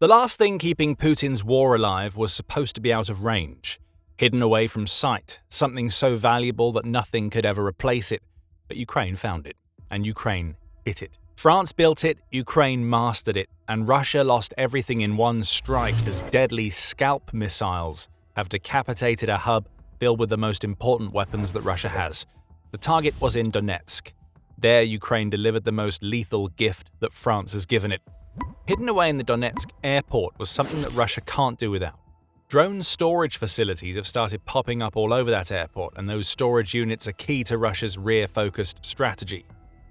The last thing keeping Putin's war alive was supposed to be out of range, hidden away from sight, something so valuable that nothing could ever replace it. But Ukraine found it, and Ukraine hit it. France built it, Ukraine mastered it, and Russia lost everything in one strike as deadly SCALP missiles have decapitated a hub filled with the most important weapons that Russia has. The target was in Donetsk. There, Ukraine delivered the most lethal gift that France has given it. Hidden away in the Donetsk airport was something that Russia can't do without. Drone storage facilities have started popping up all over that airport, and those storage units are key to Russia's rear-focused strategy.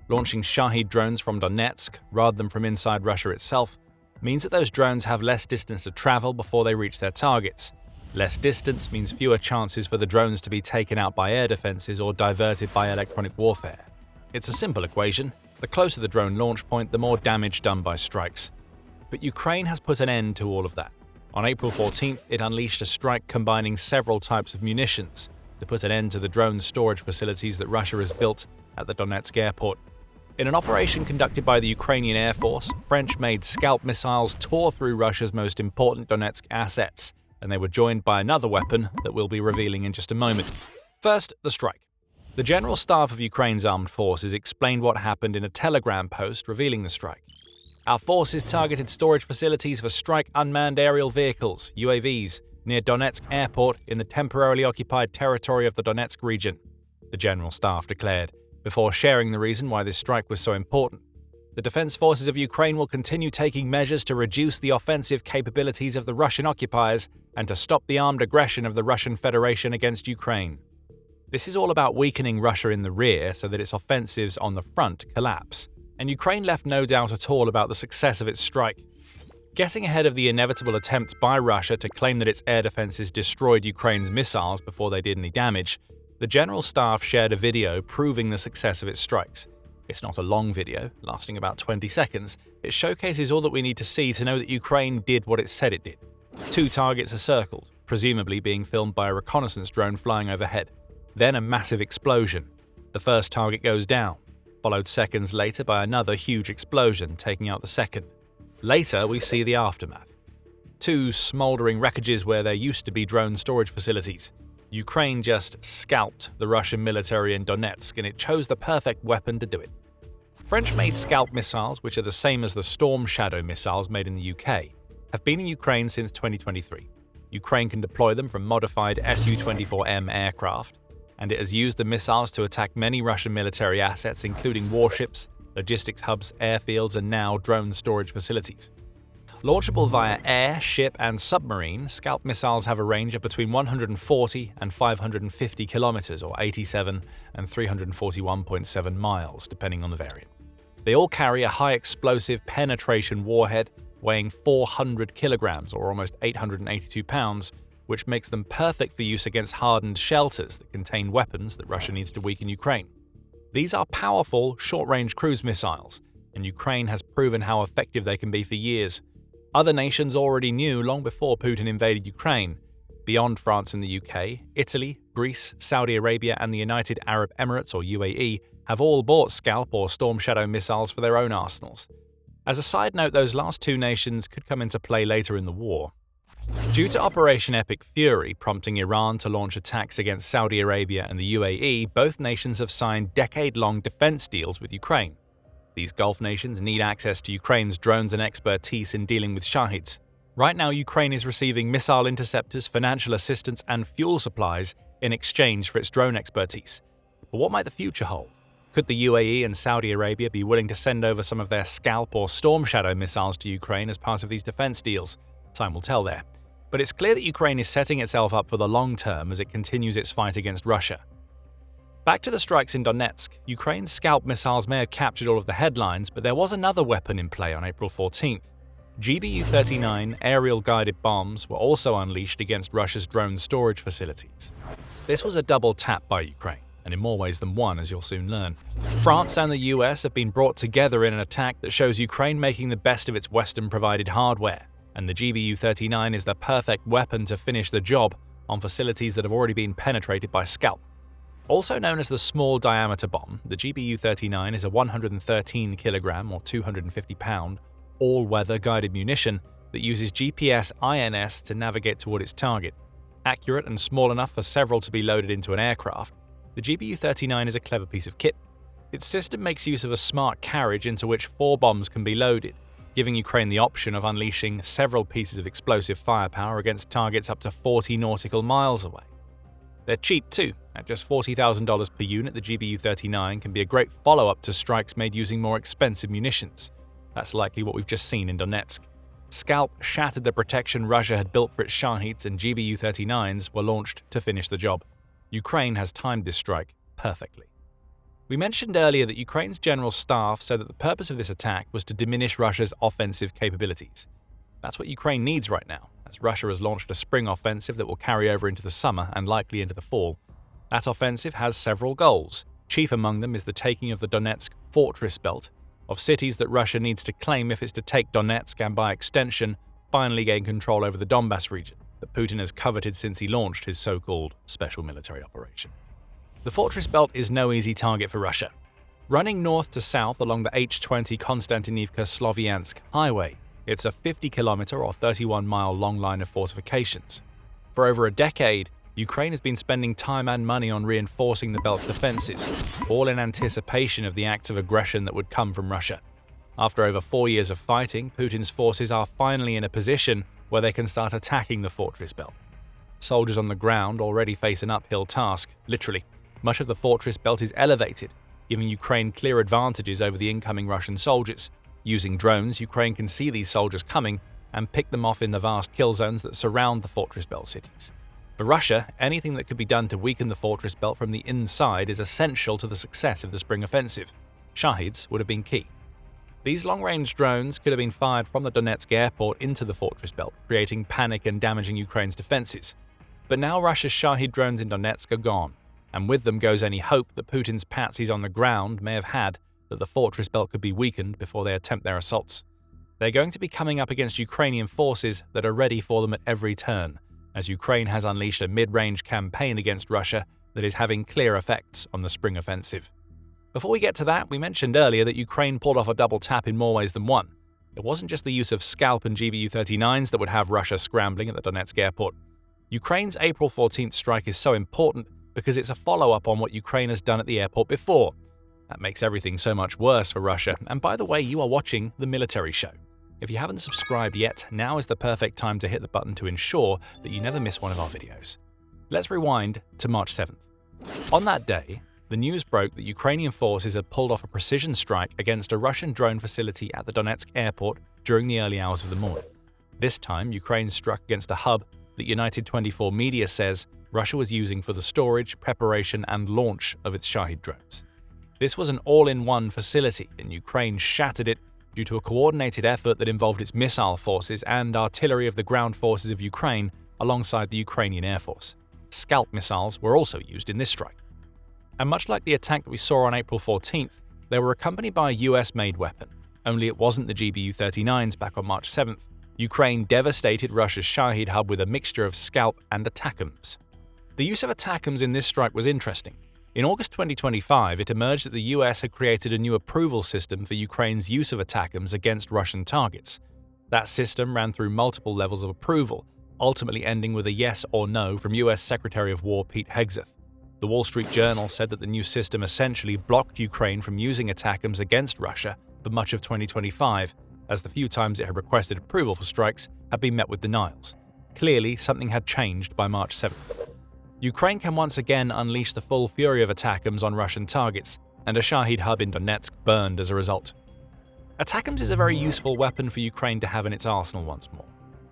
Launching Shahid drones from Donetsk, rather than from inside Russia itself, means that those drones have less distance to travel before they reach their targets. Less distance means fewer chances for the drones to be taken out by air defenses or diverted by electronic warfare. It's a simple equation. The closer the drone launch point, the more damage done by strikes. But Ukraine has put an end to all of that. On April 14th, it unleashed a strike combining several types of munitions to put an end to the drone storage facilities that Russia has built at the Donetsk airport. In an operation conducted by the Ukrainian Air Force, French-made SCALP missiles tore through Russia's most important Donetsk assets, and they were joined by another weapon that we'll be revealing in just a moment. First, the strike. The General Staff of Ukraine's armed forces explained what happened in a Telegram post revealing the strike. Our forces targeted storage facilities for strike unmanned aerial vehicles, UAVs, near Donetsk airport in the temporarily occupied territory of the Donetsk region, the General Staff declared, before sharing the reason why this strike was so important. The defense forces of Ukraine will continue taking measures to reduce the offensive capabilities of the Russian occupiers and to stop the armed aggression of the Russian Federation against Ukraine. This is all about weakening Russia in the rear so that its offensives on the front collapse, and Ukraine left no doubt at all about the success of its strike. Getting ahead of the inevitable attempts by Russia to claim that its air defenses destroyed Ukraine's missiles before they did any damage, the General Staff shared a video proving the success of its strikes. It's not a long video, lasting about 20 seconds. It showcases all that we need to see to know that Ukraine did what it said it did. 2 targets are circled, presumably being filmed by a reconnaissance drone flying overhead. Then a massive explosion. The first target goes down, followed seconds later by another huge explosion, taking out the second. Later, we see the aftermath. 2 smoldering wreckages where there used to be drone storage facilities. Ukraine just scalped the Russian military in Donetsk, and it chose the perfect weapon to do it. French-made SCALP missiles, which are the same as the Storm Shadow missiles made in the UK, have been in Ukraine since 2023. Ukraine can deploy them from modified Su-24M aircraft, and it has used the missiles to attack many Russian military assets, including warships, logistics hubs, airfields, and now drone storage facilities. Launchable via air, ship, and submarine, SCALP missiles have a range of between 140 and 550 kilometers, or 87 and 341.7 miles, depending on the variant. They all carry a high-explosive penetration warhead weighing 400 kilograms, or almost 882 pounds, which makes them perfect for use against hardened shelters that contain weapons that Russia needs to weaken Ukraine. These are powerful, short-range cruise missiles, and Ukraine has proven how effective they can be for years. Other nations already knew long before Putin invaded Ukraine. Beyond France and the UK, Italy, Greece, Saudi Arabia, and the United Arab Emirates, or UAE, have all bought SCALP or Storm Shadow missiles for their own arsenals. As a side note, those last 2 nations could come into play later in the war. Due to Operation Epic Fury prompting Iran to launch attacks against Saudi Arabia and the UAE, both nations have signed decade-long defense deals with Ukraine. These Gulf nations need access to Ukraine's drones and expertise in dealing with Shahids. Right now, Ukraine is receiving missile interceptors, financial assistance, and fuel supplies in exchange for its drone expertise. But what might the future hold? Could the UAE and Saudi Arabia be willing to send over some of their SCALP or Storm Shadow missiles to Ukraine as part of these defense deals? Time will tell there. But it's clear that Ukraine is setting itself up for the long term as it continues its fight against Russia. Back to the strikes in Donetsk, Ukraine's SCALP missiles may have captured all of the headlines, but there was another weapon in play on April 14th. GBU-39 aerial-guided bombs were also unleashed against Russia's drone storage facilities. This was a double tap by Ukraine, and in more ways than one, as you'll soon learn. France and the US have been brought together in an attack that shows Ukraine making the best of its Western-provided hardware, and the GBU-39 is the perfect weapon to finish the job on facilities that have already been penetrated by SCALP. Also known as the small diameter bomb, the GBU-39 is a 113 kilogram or 250 pound all-weather guided munition that uses GPS INS to navigate toward its target. Accurate and small enough for several to be loaded into an aircraft, the GBU-39 is a clever piece of kit. Its system makes use of a smart carriage into which 4 bombs can be loaded, giving Ukraine the option of unleashing several pieces of explosive firepower against targets up to 40 nautical miles away. They're cheap too. At just $40,000 per unit, the GBU-39 can be a great follow-up to strikes made using more expensive munitions. That's likely what we've just seen in Donetsk. SCALP shattered the protection Russia had built for its Shahids, and GBU-39s were launched to finish the job. Ukraine has timed this strike perfectly. We mentioned earlier that Ukraine's general staff said that the purpose of this attack was to diminish Russia's offensive capabilities. That's what Ukraine needs right now, as Russia has launched a spring offensive that will carry over into the summer and likely into the fall. That offensive has several goals. Chief among them is the taking of the Donetsk fortress belt, of cities that Russia needs to claim if it's to take Donetsk and, by extension, finally gain control over the Donbas region that Putin has coveted since he launched his so-called special military operation. The fortress belt is no easy target for Russia. Running north to south along the H-20 Konstantinivka-Sloviansk highway, it's a 50-kilometer or 31-mile long line of fortifications. For over a decade, Ukraine has been spending time and money on reinforcing the belt's defenses, all in anticipation of the acts of aggression that would come from Russia. After over 4 years of fighting, Putin's forces are finally in a position where they can start attacking the fortress belt. Soldiers on the ground already face an uphill task, literally. Much of the fortress belt is elevated, giving Ukraine clear advantages over the incoming Russian soldiers. Using drones, Ukraine can see these soldiers coming and pick them off in the vast kill zones that surround the fortress belt cities. For Russia, anything that could be done to weaken the fortress belt from the inside is essential to the success of the spring offensive. Shahids would have been key. These long-range drones could have been fired from the Donetsk airport into the fortress belt, creating panic and damaging Ukraine's defenses. But now Russia's Shahid drones in Donetsk are gone, and with them goes any hope that Putin's patsies on the ground may have had that the fortress belt could be weakened before they attempt their assaults. They're going to be coming up against Ukrainian forces that are ready for them at every turn, as Ukraine has unleashed a mid-range campaign against Russia that is having clear effects on the spring offensive. Before we get to that, we mentioned earlier that Ukraine pulled off a double tap in more ways than one. It wasn't just the use of SCALP and GBU-39s that would have Russia scrambling at the Donetsk airport. Ukraine's April 14th strike is so important because it's a follow-up on what Ukraine has done at the airport before. That makes everything so much worse for Russia, and by the way, you are watching The Military Show. If you haven't subscribed yet, now is the perfect time to hit the button to ensure that you never miss one of our videos. Let's rewind to March 7th. On that day, the news broke that Ukrainian forces had pulled off a precision strike against a Russian drone facility at the Donetsk airport during the early hours of the morning. This time, Ukraine struck against a hub that United 24 media says Russia was using for the storage, preparation, and launch of its Shahid drones. This was an all-in-one facility, and Ukraine shattered it due to a coordinated effort that involved its missile forces and artillery of the ground forces of Ukraine alongside the Ukrainian Air Force. SCALP missiles were also used in this strike. And much like the attack that we saw on April 14th, they were accompanied by a US-made weapon, only it wasn't the GBU-39s back on March 7th. Ukraine devastated Russia's Shahid hub with a mixture of SCALP and ATACMS. The use of ATACMS in this strike was interesting. In August 2025, it emerged that the US had created a new approval system for Ukraine's use of ATACMS against Russian targets. That system ran through multiple levels of approval, ultimately ending with a yes or no from US Secretary of War Pete Hegseth. The Wall Street Journal said that the new system essentially blocked Ukraine from using ATACMS against Russia for much of 2025, as the few times it had requested approval for strikes had been met with denials. Clearly, something had changed by March 7th. Ukraine can once again unleash the full fury of ATACMS on Russian targets, and a Shahid hub in Donetsk burned as a result. ATACMS is a very useful weapon for Ukraine to have in its arsenal once more.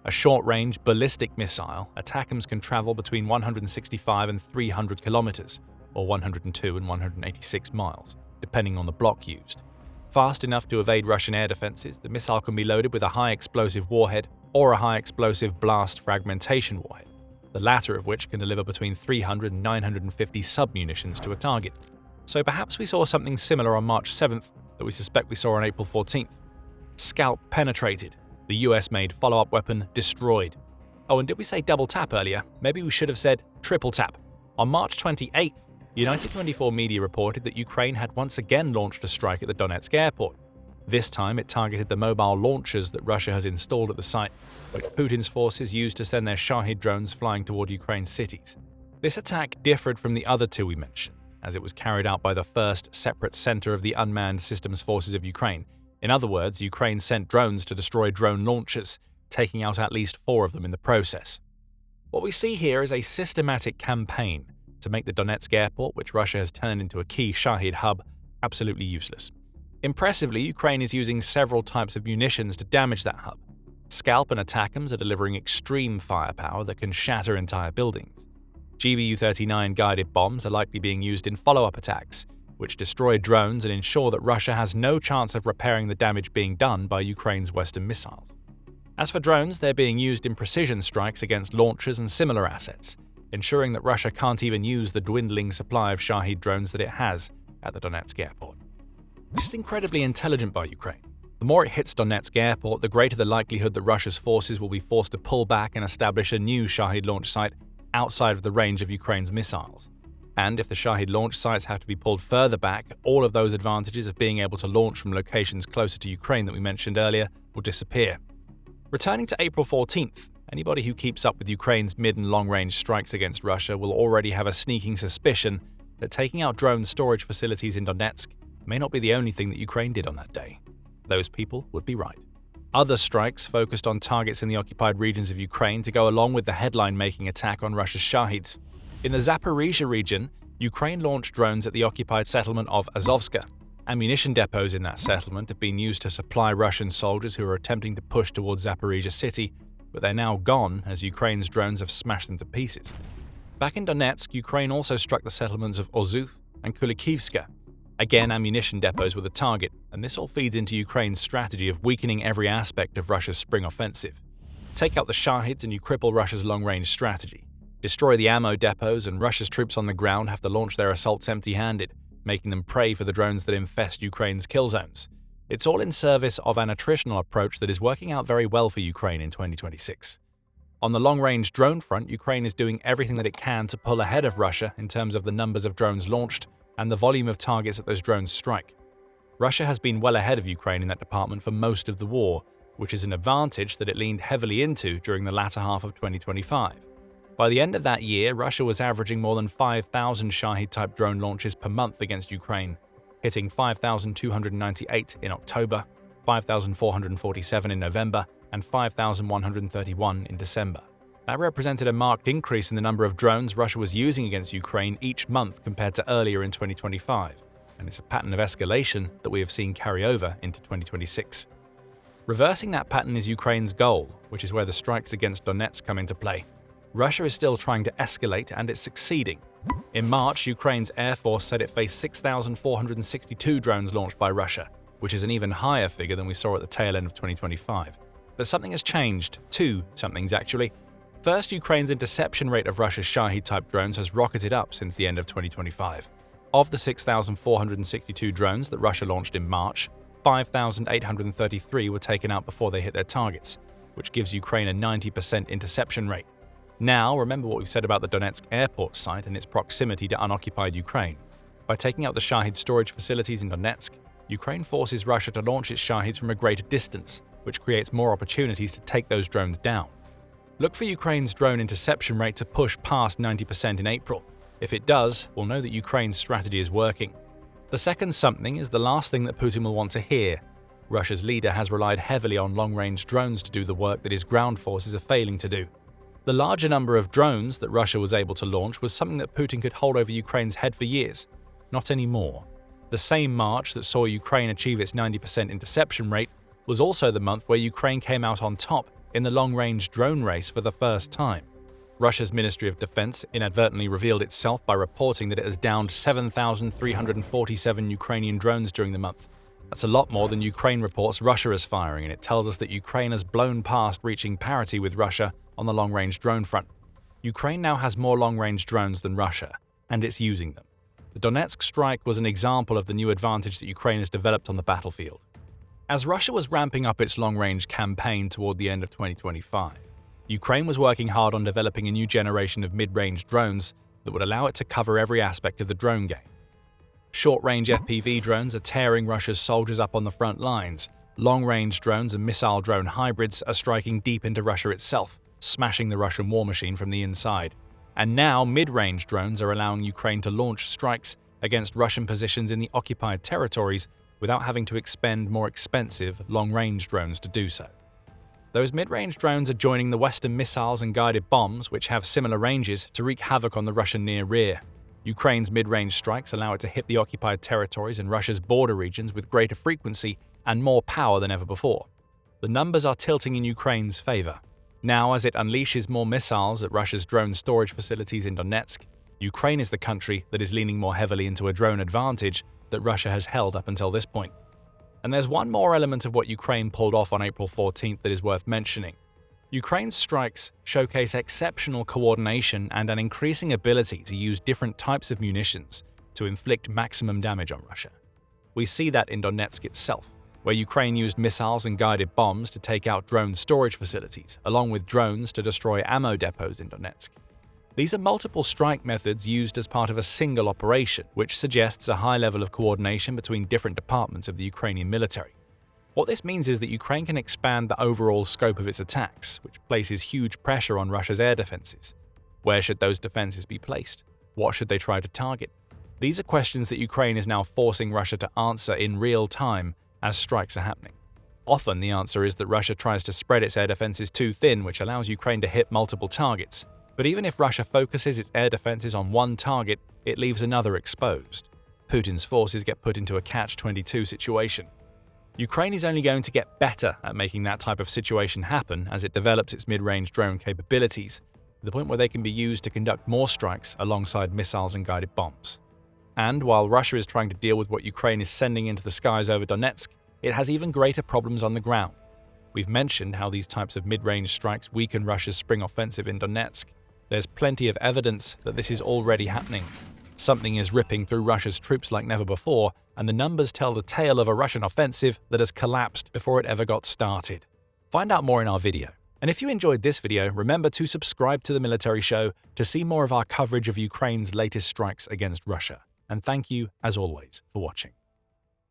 A short-range ballistic missile, ATACMS can travel between 165 and 300 kilometers, or 102 and 186 miles, depending on the block used. Fast enough to evade Russian air defenses, the missile can be loaded with a high-explosive warhead or a high-explosive blast fragmentation warhead, the latter of which can deliver between 300 and 950 sub-munitions to a target. So perhaps we saw something similar on March 7th that we suspect we saw on April 14th. SCALP penetrated. The US-made follow-up weapon destroyed. Oh, and did we say double tap earlier? Maybe we should have said triple tap. On March 28th, United 24 media reported that Ukraine had once again launched a strike at the Donetsk airport. This time it targeted the mobile launchers that Russia has installed at the site, which Putin's forces used to send their Shahid drones flying toward Ukraine's cities. This attack differed from the other two we mentioned, as it was carried out by the first separate center of the unmanned systems forces of Ukraine. In other words, Ukraine sent drones to destroy drone launchers, taking out at least 4 of them in the process. What we see here is a systematic campaign to make the Donetsk airport, which Russia has turned into a key Shahid hub, absolutely useless. Impressively, Ukraine is using several types of munitions to damage that hub. SCALP and ATACMS are delivering extreme firepower that can shatter entire buildings. GBU-39 guided bombs are likely being used in follow-up attacks, which destroy drones and ensure that Russia has no chance of repairing the damage being done by Ukraine's Western missiles. As for drones, they're being used in precision strikes against launchers and similar assets, ensuring that Russia can't even use the dwindling supply of Shahid drones that it has at the Donetsk airport. This is incredibly intelligent by Ukraine. The more it hits Donetsk airport, the greater the likelihood that Russia's forces will be forced to pull back and establish a new Shahid launch site outside of the range of Ukraine's missiles. And if the Shahid launch sites have to be pulled further back, all of those advantages of being able to launch from locations closer to Ukraine that we mentioned earlier will disappear. Returning to April 14th, anybody who keeps up with Ukraine's mid- and long-range strikes against Russia will already have a sneaking suspicion that taking out drone storage facilities in Donetsk may not be the only thing that Ukraine did on that day. Those people would be right. Other strikes focused on targets in the occupied regions of Ukraine to go along with the headline-making attack on Russia's Shahids. In the Zaporizhia region, Ukraine launched drones at the occupied settlement of Azovska. Ammunition depots in that settlement have been used to supply Russian soldiers who are attempting to push towards Zaporizhia city, but they're now gone as Ukraine's drones have smashed them to pieces. Back in Donetsk, Ukraine also struck the settlements of Ozuf and Kulikivska. Again, ammunition depots were the target, and this all feeds into Ukraine's strategy of weakening every aspect of Russia's spring offensive. Take out the Shahids and you cripple Russia's long-range strategy. Destroy the ammo depots and Russia's troops on the ground have to launch their assaults empty-handed, making them prey for the drones that infest Ukraine's kill zones. It's all in service of an attritional approach that is working out very well for Ukraine in 2026. On the long-range drone front, Ukraine is doing everything that it can to pull ahead of Russia in terms of the numbers of drones launched and the volume of targets that those drones strike. Russia has been well ahead of Ukraine in that department for most of the war, which is an advantage that it leaned heavily into during the latter half of 2025. By the end of that year, Russia was averaging more than 5,000 Shahid-type drone launches per month against Ukraine, hitting 5,298 in October, 5,447 in November, and 5,131 in December. That represented a marked increase in the number of drones Russia was using against Ukraine each month compared to earlier in 2025, and it's a pattern of escalation that we have seen carry over into 2026. Reversing that pattern is Ukraine's goal, which is where the strikes against Donetsk come into play. Russia is still trying to escalate, and it's succeeding. In March, Ukraine's Air Force said it faced 6,462 drones launched by Russia, which is an even higher figure than we saw at the tail end of 2025. But something has changed. Two somethings, actually. First, Ukraine's interception rate of Russia's Shahid-type drones has rocketed up since the end of 2025. Of the 6,462 drones that Russia launched in March, 5,833 were taken out before they hit their targets, which gives Ukraine a 90% interception rate. Now, remember what we've said about the Donetsk airport site and its proximity to unoccupied Ukraine. By taking out the Shahid storage facilities in Donetsk, Ukraine forces Russia to launch its Shahids from a greater distance, which creates more opportunities to take those drones down. Look for Ukraine's drone interception rate to push past 90% in April. If it does, we'll know that Ukraine's strategy is working. The second something is the last thing that Putin will want to hear. Russia's leader has relied heavily on long-range drones to do the work that his ground forces are failing to do. The larger number of drones that Russia was able to launch was something that Putin could hold over Ukraine's head for years. Not anymore. The same March that saw Ukraine achieve its 90% interception rate was also the month where Ukraine came out on top in the long-range drone race for the first time. Russia's Ministry of Defense inadvertently revealed itself by reporting that it has downed 7,347 Ukrainian drones during the month. That's a lot more than Ukraine reports Russia is firing, and it tells us that Ukraine has blown past reaching parity with Russia on the long-range drone front. Ukraine now has more long-range drones than Russia, and it's using them. The Donetsk strike was an example of the new advantage that Ukraine has developed on the battlefield. As Russia was ramping up its long-range campaign toward the end of 2025, Ukraine was working hard on developing a new generation of mid-range drones that would allow it to cover every aspect of the drone game. Short-range FPV drones are tearing Russia's soldiers up on the front lines. Long-range drones and missile drone hybrids are striking deep into Russia itself, smashing the Russian war machine from the inside. And now mid-range drones are allowing Ukraine to launch strikes against Russian positions in the occupied territories without having to expend more expensive long-range drones to do so. Those mid-range drones are joining the Western missiles and guided bombs, which have similar ranges, to wreak havoc on the Russian near rear. Ukraine's mid-range strikes allow it to hit the occupied territories and Russia's border regions with greater frequency and more power than ever before. The numbers are tilting in Ukraine's favor. Now, as it unleashes more missiles at Russia's drone storage facilities in Donetsk, Ukraine is the country that is leaning more heavily into a drone advantage that Russia has held up until this point. And there's one more element of what Ukraine pulled off on April 14th that is worth mentioning. Ukraine's strikes showcase exceptional coordination and an increasing ability to use different types of munitions to inflict maximum damage on Russia. We see that in Donetsk itself, where Ukraine used missiles and guided bombs to take out drone storage facilities, along with drones to destroy ammo depots in Donetsk. These are multiple strike methods used as part of a single operation, which suggests a high level of coordination between different departments of the Ukrainian military. What this means is that Ukraine can expand the overall scope of its attacks, which places huge pressure on Russia's air defenses. Where should those defenses be placed? What should they try to target? These are questions that Ukraine is now forcing Russia to answer in real time as strikes are happening. Often the answer is that Russia tries to spread its air defenses too thin, which allows Ukraine to hit multiple targets. But even if Russia focuses its air defenses on one target, it leaves another exposed. Putin's forces get put into a catch-22 situation. Ukraine is only going to get better at making that type of situation happen as it develops its mid-range drone capabilities, to the point where they can be used to conduct more strikes alongside missiles and guided bombs. And while Russia is trying to deal with what Ukraine is sending into the skies over Donetsk, it has even greater problems on the ground. We've mentioned how these types of mid-range strikes weaken Russia's spring offensive in Donetsk. There's plenty of evidence that this is already happening. Something is ripping through Russia's troops like never before, and the numbers tell the tale of a Russian offensive that has collapsed before it ever got started. Find out more in our video. And if you enjoyed this video, remember to subscribe to The Military Show to see more of our coverage of Ukraine's latest strikes against Russia. And thank you, as always, for watching.